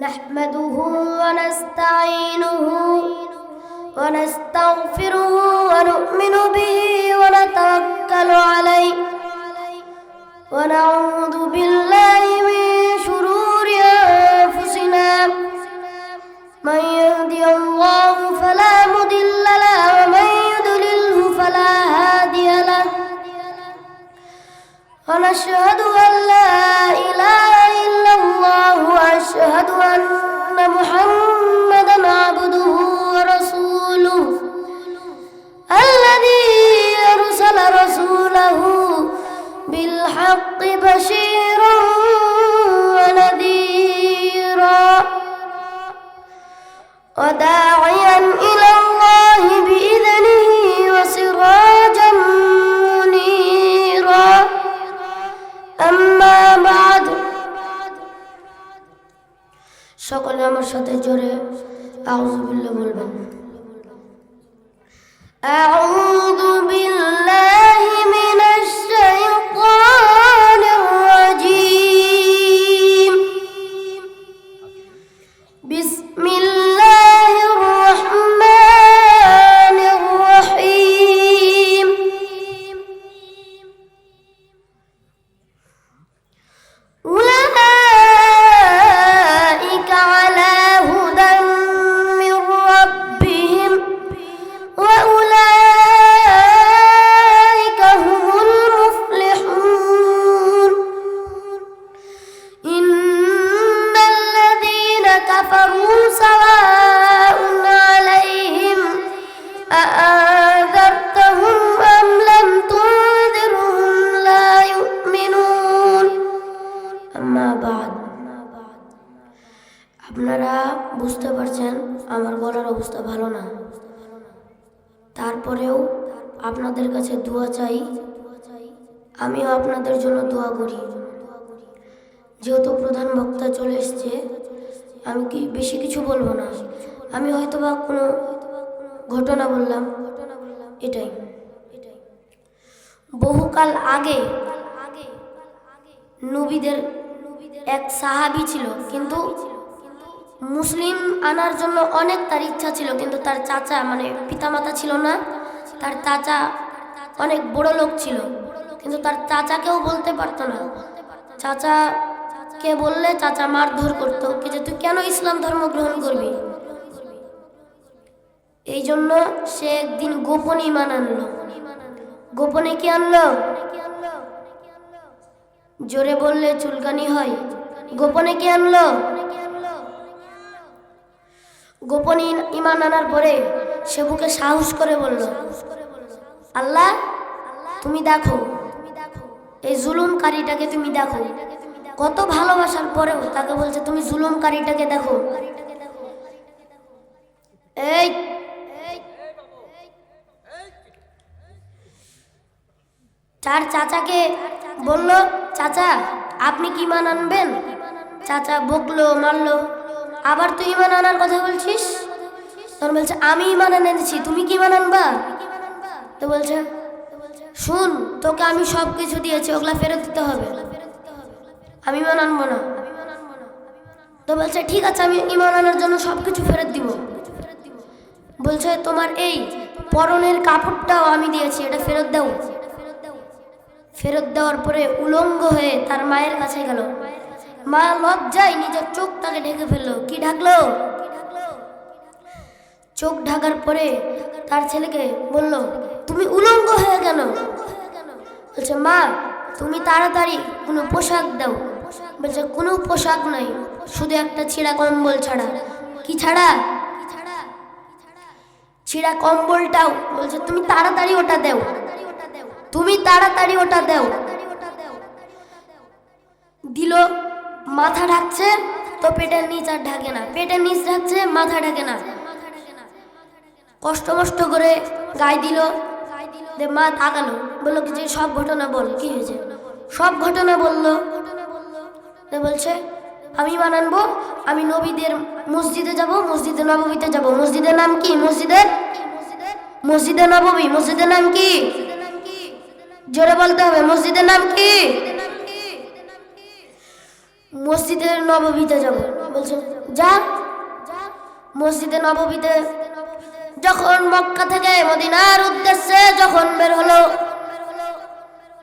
نحمده ونستعينه ونستغفره ونؤمن به ونتوكل عليه ونعوذ بالله من شرور أنفسنا من يهدي الله فلا مضل له ومن يضلله فلا هادي له ونشهد أن لا إله إلا الله وأشهد أن محمدا عبده ورسوله الذي أرسل رسوله بالحق بشيرا ونذيرا وداعيا إلى الله بإذنه وسراجا منيرا أما بعد সকলে আমার সাথে জোরে আউযু বিল্লাহ বলবেন আউযু বিল্লাহি মিনাশ শাইতানির রাজীম বিসমিল্লাহির রাহমানির রাহিম আপনারা বুঝতে পারছেন আমার গলার অবস্থা ভালো না, তারপরেও আপনাদের কাছে দোয়া চাই। আমিও আপনাদের জন্য দোয়া করি। যেহেতু প্রধান বক্তা চলে এসছে, আমি কি বেশি কিছু বলবো না। আমি হয়তো বা কোনো ঘটনা বললাম, এটাই। বহুকাল আগে নবীদের এক সাহাবী ছিল, কিন্তু মুসলিম আনার জন্য অনেক তার ইচ্ছা ছিল, কিন্তু তার চাচা মানে পিতামাতা ছিল না। তার চাচা অনেক বড় লোক ছিল, কিন্তু তার চাচাকেও বলতে পারতো না। চাচাকে বললে চাচা মারধর করতো, যে তুই কেন ইসলাম ধর্ম গ্রহণ করবি। এই জন্য সে একদিন গোপনে ঈমান আনলো। গোপনে কি আনলো? জোরে বললে চুলকানি হয়। গোপনে কি আনলো? গোপনে ঈমান আনার পরে সে বুকে সাহস করে বলল, আল্লাহ তুমি দেখো, এই জুলুমকারীটাকে তুমি দেখো। কত ভালোবাসার পরেও তাকে বলছে তুমি জুলুমকারীটাকে দেখো। এই তার চাচাকে বলল, চাচা আপনি কি ঈমান আনবেন? চাচা বকলো, মারলো। আবার তুই ঈমান আনার কথা বলছিস? তখন বলছে আমি ঈমান এনেছি, তুমি কি ঈমান আনবা? তো বলছে শুন, তোকে আমি সব কিছু দিয়েছি, ওগুলা ফেরত দিতে হবে, আমি ঈমান আনবো না। তো বলছে ঠিক আছে, আমি ঈমান আনার জন্য সব কিছু ফেরত দিব। বলছে তোমার এই পরনের কাপড়টাও আমি দিয়েছি, এটা ফেরত দাও। ফেরত দেওয়ার পরে উলঙ্গ হয়ে তার মায়ের কাছে গেল। মা লজ্জায় নিজের চোখটাকে ঢেকে ফেললো। কি ঢাকলো? চোখ ঢাকার পরে তার ছেলেকে বলল, তুমি উলঙ্গ হয়ে কেন? বলছে মা তুমি তাড়াতাড়ি কোনো পোশাক দাও। বলছে কোনো পোশাক নাই, শুধু একটা ছিঁড়া কম্বল ছাড়া। কি ছাড়া? ছিঁড়া কম্বলটাও। বলছে তুমি তাড়াতাড়ি ওটা দাও, তুমি তাড়াতাড়ি ওটা দাও। দিল। মাথা ঢাকছে তো পেটের নিচ আর ঢাকে না, পেটের নিচ ঢাকছে, মাথা ঢাকে না। কষ্ট মষ্ট করে গায়ে দিল। মা তাকালো, বললো কি যে সব ঘটনা বল, কি হয়েছে? সব ঘটনা বললো। বলছে আমি ঈমান আনবো, আমি নবীদের মসজিদে যাব, মসজিদে নববীতে যাব। মসজিদের নাম কি? মসজিদে নববী। মসজিদের নাম কি? জোরে বলতে হবে, মসজিদের নাম কি? মসজিদের নববীতে যাব। বলছে যা। মসজিদে নববীতে যখন মক্কা থেকে মদিনার উদ্দেশ্যে যখন বের হলো,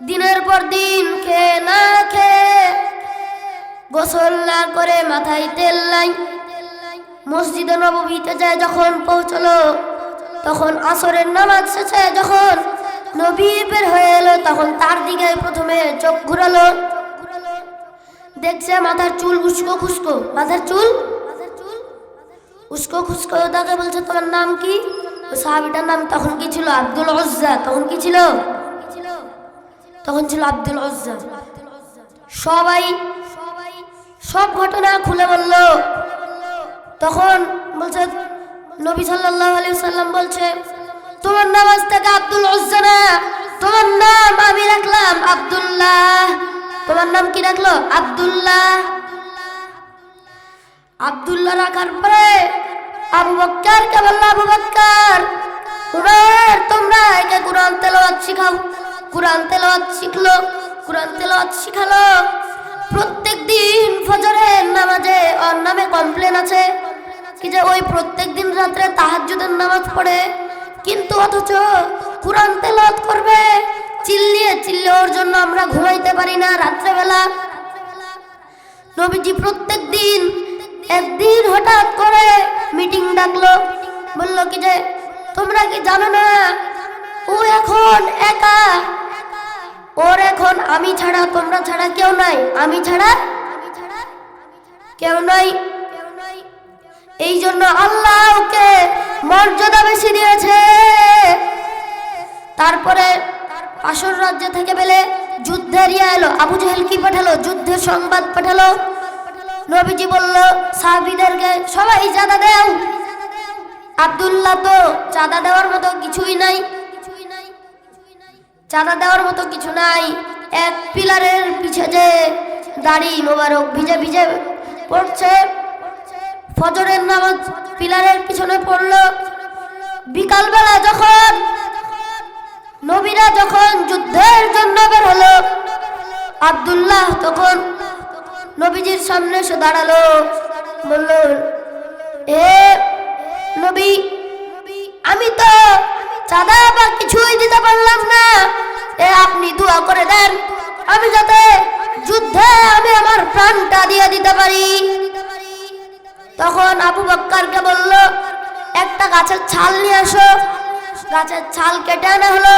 দিনের পর দিন খেয়ে না খেয়ে, গোসল না করে, মাথায় তেল নাই, মসজিদে নববীতে যায় যখন পৌঁছলো, তখন আসরের নামাজ শেষে যখন নবী বের হয়ে এলো, তখন তার দিকে প্রথমে চোখ ঘুরালো, দেখছে মাথার চুল উস্কো খুস্কো, মাথার চুল উস্কো খুস্কো। তাকে বলছে তোমার নাম কি? সাহাবীটার নাম তখন কি ছিল? আব্দুল উজ্জা। তখন কি ছিল? তখন ছিল আব্দুল উজ্জা। সবাই সব ঘটনা খুলে বলল। তখন বলছে নবী সাল্লাল্লাহু আলাইহি ওয়াসাল্লাম বলছে তোমার নাম আজ থেকে আব্দুল উজ্জা না, তোমার নাম আমি রাখলাম আব্দুল্লাহ। তোমার নাম কি রাখলো? আব্দুল্লাহ। আব্দুল্লাহ রাখার পরে আবু বকরকে বলল, আবু বকর, উমর, তোমরা একে কুরআন তেলাওয়াত শিখাও। কুরআন তেলাওয়াত শিখলো, কুরআন তেলাওয়াত শিখালো। প্রত্যেক দিন ফজরের নামাজে ওর নামে কমপ্লেন আছে কি যে ওই প্রত্যেক দিন রাতে তাহাজ্জুদের নামাজ পড়ে, কিন্তু অথচ কুরআন তেলাওয়াত করবে, চিল্লিয়ে চিল্লিয়ে ওর জন্য আমরা ঘুমাইতে পারি না রাত্রেবেলা। নবীজি প্রত্যেক দিন, একদিন হঠাৎ করে মিটিং ডাকলো, বলল কি যে তোমরা কি জানো না ও এখন একা, ওর এখন আমি ছাড়া, তোমরা ছাড়া কেউ নাই, আমি ছাড়া কেউ নাই। এই জন্য আল্লাহ ওকে মর্যাদা বেশি দিয়েছে। তারপরে পাশর রাজ্য থেকে বেলে যুদ্ধের ইয়া এলো, আবু জেহেল কি পাঠালো? যুদ্ধের সংবাদ পাঠালো। নবীজি বলল সাহাবীদেরকে সবাই চাঁদা দাও। আব্দুল্লাহ তো চাঁদা দেওয়ার মতো কিছুই নাই, চাঁদা দেওয়ার মতো কিছু নাই। এক পিলারের পিছে যে দাড়ি মোবারক ভিজে ভিজে পড়ছে, ফজরের নামাজ পিলারের পিছনে পড়লো। বিকালবেলা যখন নবীরা যখন যুদ্ধের জন্য বের হলো, আব্দুল্লাহ তখন নবীজির সামনে এসে দাঁড়ালো, বলল এ নবী, আমি তো চাঁদা বা কিছুই দিতে পারলাম না, এ আপনি দোয়া করে দেন আমি যাতে যুদ্ধে আমি আমার প্রাণটা দিয়ে দিতে পারি। তখন আবু বকরকে বলল একটা গাছের ছাল নিয়ে আসো। গাছের ছাল কেটে আনা হলো,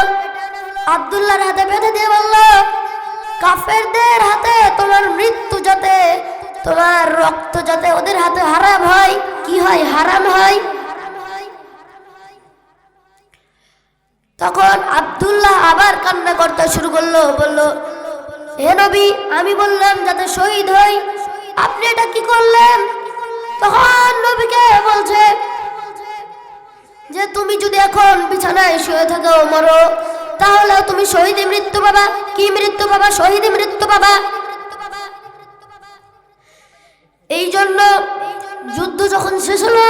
আব্দুল্লাহর হাতে বেঁধে দিয়ে বলল কাফেরদের হাতে তোমার মৃত্যু যাতে, তোমার রক্ত যাতে ওদের হাতে হারাম হয়। কি হয়? হারাম হয়। তখন আব্দুল্লাহ আবার কান্না করতে শুরু করলো, বলল হে নবী, আমি বললাম যাতে শহীদ হই, আপনি এটা কি করলেন? তখন নবীকে বলছে যে তুমি যদি এখন বিছানায় শুয়ে থাকো, মরো, তাহলে তুমি শহীদে মৃত্যু পাবা। কি মৃত্যু পাবা? শহীদে মৃত্যু পাবা। এই জন্য যুদ্ধ যখন শেষ হলো,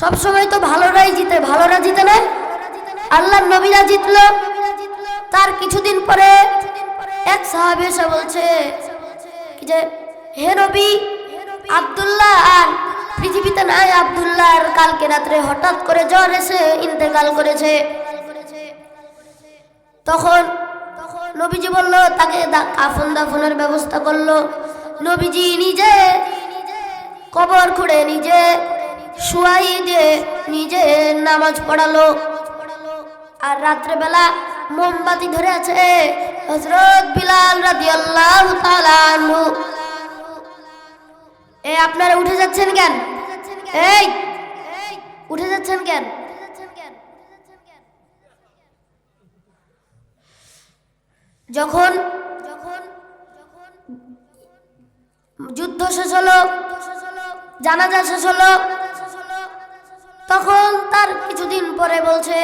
সবসময় তো ভালোরাই জিতে, ভালোরা জিতে না, আল্লাহর নবীরা জিতলো। তার কিছুদিন পরে এক সাহাবী এসে বলছে যে হে নবী, আব্দুল্লাহ আর পৃথিবীতে নাই। আব্দুল্লাহর কালকে রাত্রে হঠাৎ করে জ্বর এসে ইন্তেকাল করেছে। তখন নবীজি বলল তাকে কাফন দাফনের ব্যবস্থা করলো। নবীজি নিজে কবর খুঁড়ে নিজে শুয়াই দিয়ে নিজে নামাজ পড়ালো। আর রাত্রেবেলা মোমবাতি ধরে আছে হযরত বিলাল রাদিয়াল্লাহু তাআলা আনহু। আপনারা উঠে যাচ্ছেন কেন? এই উঠে যাচ্ছেন কেন? যখন যুদ্ধ শেষ হলো, জানাজা শেষ হলো, তখন তার কিছুদিন পরে বলছে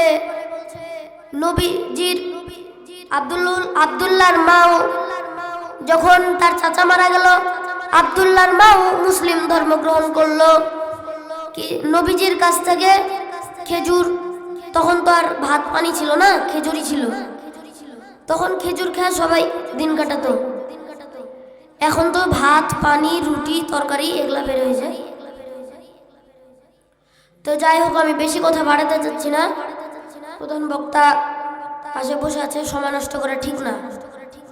নবীজির আব্দুল্লাহর মাও, যখন তার চাচা মারা গেল, আব্দুল্লাহর মাও মুসলিম ধর্ম গ্রহণ করলো। নবীজির কাছ থেকে খেজুর, তখন তো আর ভাত পানি ছিল না, খেজুরই ছিল, তখন খেজুর খেয়ে সবাই দিন কাটাতো। এখন তো ভাত পানি রুটি তরকারি এগুলা বের হয়ে যায়। তো যাই হোক, আমি বেশি কথা বাড়াতে চাচ্ছি না। প্রধান বক্তা পাশে বসে আছে, সময় নষ্ট করা ঠিক না।